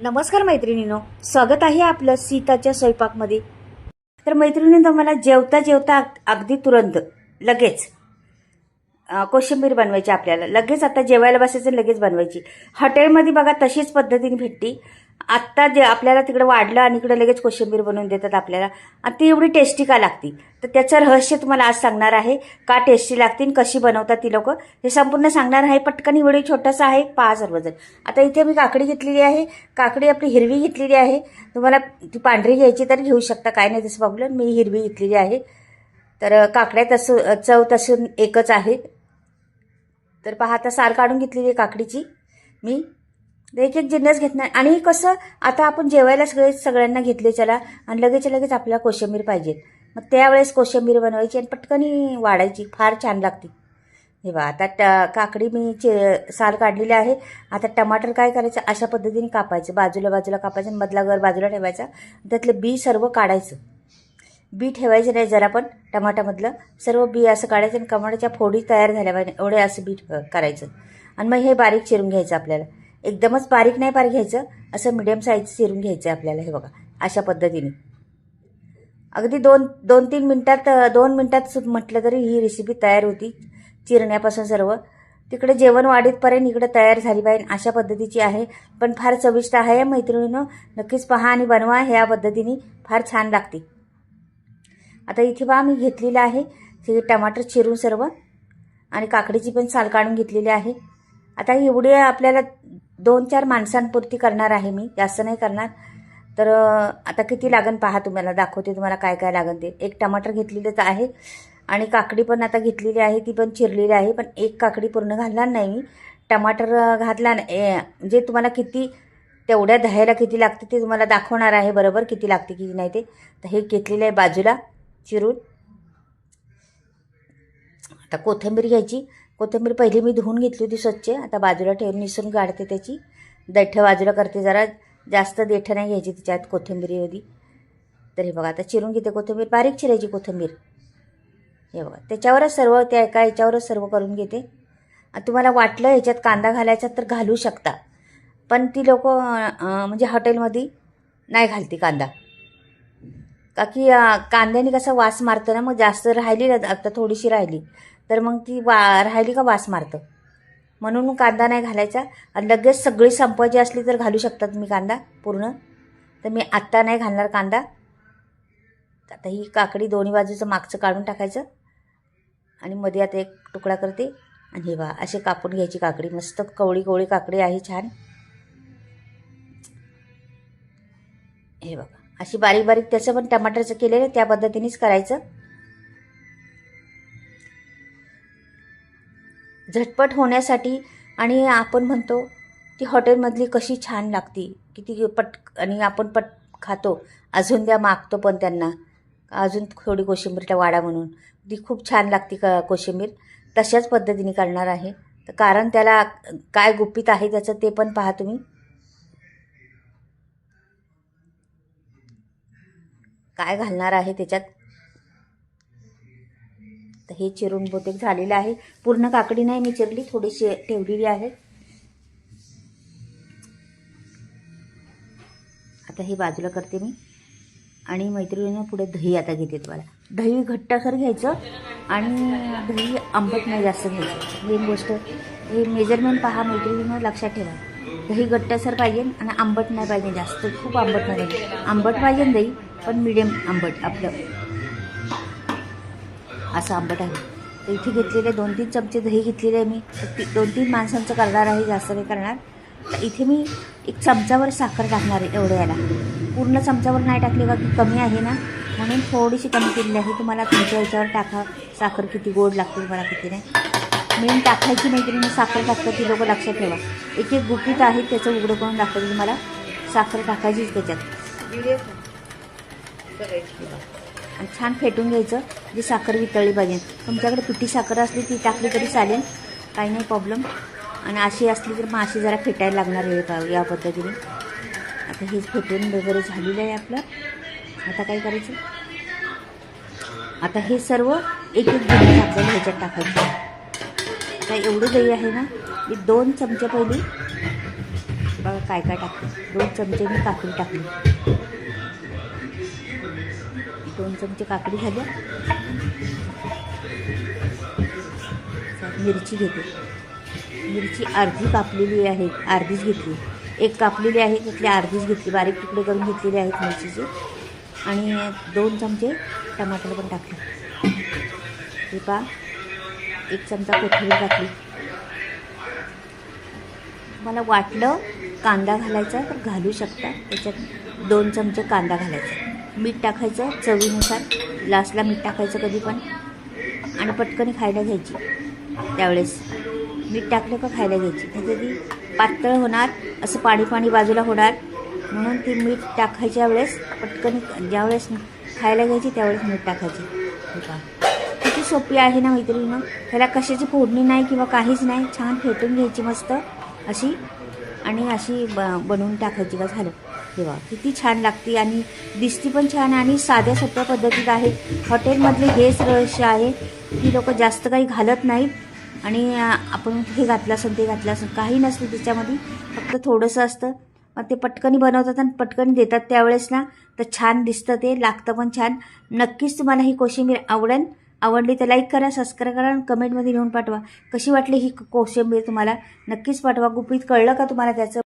नमस्कार मैत्रिणींनो, स्वागत आहे आपलं सीताच्या स्वयंपाकमध्ये. तर मैत्रिणींनो, मला जेवता जेवता अगदी तुरंत लगेच कोशिंबीर बनवायची. आपल्याला लगेच आता जेवायला बसायचं, लगेच बनवायची. हॉटेलमध्ये बघा तशीच पद्धतीने भेटती. आत्ता जे आपल्याला तिकडे वाढलं आणि इकडे लगेच कोशिंबीर बनवून देतात आपल्याला, आणि ती एवढी टेस्टी का लागती. तर त्याचं रहस्य तुम्हाला आज सांगणार आहे. का टेस्टी लागते आणि कशी बनवतात ती लोक, हे संपूर्ण सांगणार आहे. पटकन व्हिडिओ छोटासा आहे, पहा सर्वजण. आता इथे मी काकडी घेतलेली आहे. काकडी आपली हिरवी घेतलेली आहे. तुम्हाला ती पांढरी घ्यायची तर घेऊ शकता, काय नाही तसं प्रॉब्लेम. मी हिरवी घेतलेली आहे. तर काकड्या तसं चव तसून एकच आहे. तर पहा, आता साल काढून घेतलेली आहे काकडीची मी. एक एक जिन्नस घेतणार. आणि कसं आता आपण जेवायला सगळ्यांना घेतले चला, आणि लगेच आपल्याला कोशिंबीर पाहिजे. मग त्यावेळेस कोशिंबीर बनवायची आणि पटकनी वाढायची, फार छान लागते. हे बघा, आता काकडी मी साल काढलेली आहे. आता टमाटर काय करायचं, अशा पद्धतीने कापायचं, बाजूला कापायचं, मधला गर बाजूला ठेवायचा. त्यातलं बी सर्व काढायचं. बी ठेवायचं नाही जरा पण. टमाटामधलं सर्व बी असं काढायचं आणि टमाट्याच्या फोडी तयार झाल्या पाहिजे एवढे असं बी करायचं. आणि मग हे बारीक चिरून घ्यायचं आपल्याला. एकदमच बारीक नाही बारीक घ्यायचं, असं मिडियम साईज चिरून घ्यायचं आपल्याला. हे बघा, अशा पद्धतीने अगदी दोन तीन मिनटात, 2 मिनटात म्हटलं तरी ही रेसिपी तयार होती. चिरण्यापासून सर्व तिकडे जेवण वाढीतपर्यंत इकडे तयार झाली पाहिजे, अशा पद्धतीची आहे. पण फार चविष्ट आहे मैत्रिणींनो, नक्कीच पहा आणि बनवा. ह्या पद्धतीने फार छान लागते. आता इथे पहा, मी घेतलेलं आहे ते टमाटर चिरून सर्व, आणि काकडीची पण साल काढून घेतलेली आहे. आता एवढे आपल्याला 2-4 माणसांपुरती करणार आहे मी, जास्त नाही करणार. तर आता किती लागन पहा, तुम्हाला दाखवते तुम्हाला काय काय लागन ते. एक टमाटर घेतलेलंच आहे आणि काकडी पण आता घेतलेली आहे, ती पण चिरलेली आहे. पण एक काकडी पूर्ण घालणार नाही मी, टमाटर घातला म्हणजे तुम्हाला किती तेवढ्या दह्याला किती लागते ते तुम्हाला दाखवणार आहे बरोबर, किती लागते किती नाही ते. तर हे घेतलेलं आहे बाजूला चिरून. आता कोथिंबीर घ्यायची. कोथिंबीर पहिली मी धुवून घेतली होती स्वच्छ, आता बाजूला ठेवून निसून काढते त्याची. देठं बाजूला करते, जरा जास्त देठं नाही घ्यायची तिच्यात कोथिंबीरीमध्ये. तर हे बघा, आता चिरून घेते कोथिंबीर, बारीक चिरायची कोथिंबीर. हे बघा, त्याच्यावरच सर्व, त्या एका याच्यावरच सर्व करून घेते. तुम्हाला वाटलं ह्याच्यात कांदा घालायचा तर घालू शकता, पण ती लोक म्हणजे हॉटेलमध्ये नाही घालते कांदा, का की कांद्याने कसा वास मारतं ना. मग जास्त राहिली ना, आता थोडीशी राहिली तर मग ती राहिली का वास मारतं, म्हणून कांदा नाही घालायचा. आणि लगेच सगळी संपवायची असली तर घालू शकता तुम्ही कांदा पूर्ण. तर मी आत्ता नाही घालणार कांदा. आता ही काकडी दोन्ही बाजूचं मागचं काढून टाकायचं आणि मध्ये आता एक तुकडा करते. आणि हे बघा, असे कापून घ्यायची काकडी. मस्त कवळी काकडी आहे, छान. हे बघा, अशी बारीक बारीक. त्याचं पण टमाटरचं केलेलं त्या पद्धतीनेच करायचं. झटपट होण्यासाठी. आणि आपण म्हणतो ती हॉटेलमधली कशी छान लागती, किती आणि आपण खातो. अजून द्या मागतो पण त्यांना, अजून थोडी कोशिंबीरला वाढा म्हणून. ती खूप छान लागते कोशिंबीर. तशाच पद्धतीने करणार आहे. तर कारण त्याला काय गुपित आहे त्याचं ते पण पहा तुम्ही. काय घालणार आहे त्याच्यात. तर हे चिरून बहुतेक झालेलं आहे. पूर्ण काकडी नाही मी चिरली, थोडीशी ठेवलेली आहे. आता हे बाजूला करते मी. आणि मैत्रिणीनं पुढे दही आता घेते. तुम्हाला दही घट्टसर घ्यायचं आणि दही आंबट नाही जास्त घ्यायचं. मेन गोष्ट हे मेजरमेंट पहा मैत्रिणीनं, लक्षात ठेवा. दही घट्टसर पाहिजे आणि आंबट नाही पाहिजे जास्त, खूप आंबट नाही पाहिजे. आंबट पाहिजे दही, पण मिडियम आंबट आपलं असं आंबट आहे. तर इथे घेतलेले 2-3 चमचे दही घेतलेले आहे मी. 2-3 माणसांचं करणार आहे, जास्त नाही करणार. तर इथे मी 1 चमचावर साखर टाकणार आहे एवढ्या याला. पूर्ण चमचावर नाही टाकली का की कमी आहे ना, म्हणून थोडीशी कमी केलेली आहे. तुम्हाला तुमच्या याच्यावर टाका साखर किती गोड लागते तुम्हाला, किती नाही. मेन टाकायची मैत्रिणी साखर टाकतात ती लोक, लक्षात ठेवा. एक गुपित आहे त्याचं उघडं करून दाखवते तुम्हाला. साखर टाकायचीच त्याच्यात आणि छान फेटून घ्यायचं. जी साखर वितळली पाहिजे. तुमच्याकडे पिठी साखर असली ती टाकली तरी चालेल, काही नाही प्रॉब्लेम. आणि अशी असली तर मग अशी जरा फेटायला लागणार आहे या पद्धतीने. आता हेच फेटून वगैरे झालेलं आहे आपलं. आता काय करायचं, आता हे सर्व एक जिन्नस आपल्याला ह्याच्यात टाकायचं. आता एवढं दही आहे ना, मी 2 चमचे पहिली बघा काय काय टाकलं. 2 चमचे मी काकडी टाकली. 2 चमचे काकडी झाल्या. मिरची घेते. मिरची अर्धी कापलेली आहे, अर्धीच घेतली. एक कापलेली आहे, त्यातली अर्धीच घेतली. बारीक तुकडे करून घेतलेले आहेत मिरचीचे. आणि 2 चमचे टमाटर पण टाकले. हे पहा, 1 चमचा कोथिंबीर टाकली. मला वाटलं कांदा घालायचा तर घालू शकता. त्याच्यात 2 चमचे कांदा घालायचा. मीठ टाकायचं चवीनुसार. लास्टला मीठ टाकायचं कधी पण. आणि पटकन खायला घ्यायची. त्यावेळेस मीठ टाकलं का खायला घ्यायची. त्याच्या ती पातळ होणार, असं पाणी पाणी बाजूला होणार. म्हणून ती मीठ टाकायच्या वेळेस पटकन, ज्यावेळेस खायला घ्यायची त्यावेळेस मीठ टाकायची. हे पहा किती सोपी आहे ना मैत्रिणींनो. त्याला कशाची फोडणी नाही किंवा काहीच नाही. छान फेटून घ्यायची मस्त अशी आणि अशी बनवून टाकायची का झालं. तेव्हा किती छान लागते आणि दिसती पण छान आणि साध्या सोप्या पद्धतीत आहे. हॉटेलमधले हेच रहस्य आहे की लोक जास्त काही घालत नाहीत आणि आपण हे घातलं असेल ते घातलं असेल, काही नसतं त्याच्यामध्ये. फक्त थोडंसं असतं. मग ते पटकनी बनवतात आणि पटकनी देतात त्यावेळेस ना, तर छान दिसतं, ते लागतं पण छान. नक्कीच तुम्हाला ही कोशिंबीर आवडली तर लाईक करा, सबस्क्राईब करा आणि कमेंटमध्ये लिहून पाठवा कशी वाटली ही कोशिंबीर. तुम्हाला नक्कीच पाठवा. गुपित कळलं का तुम्हाला त्याचं.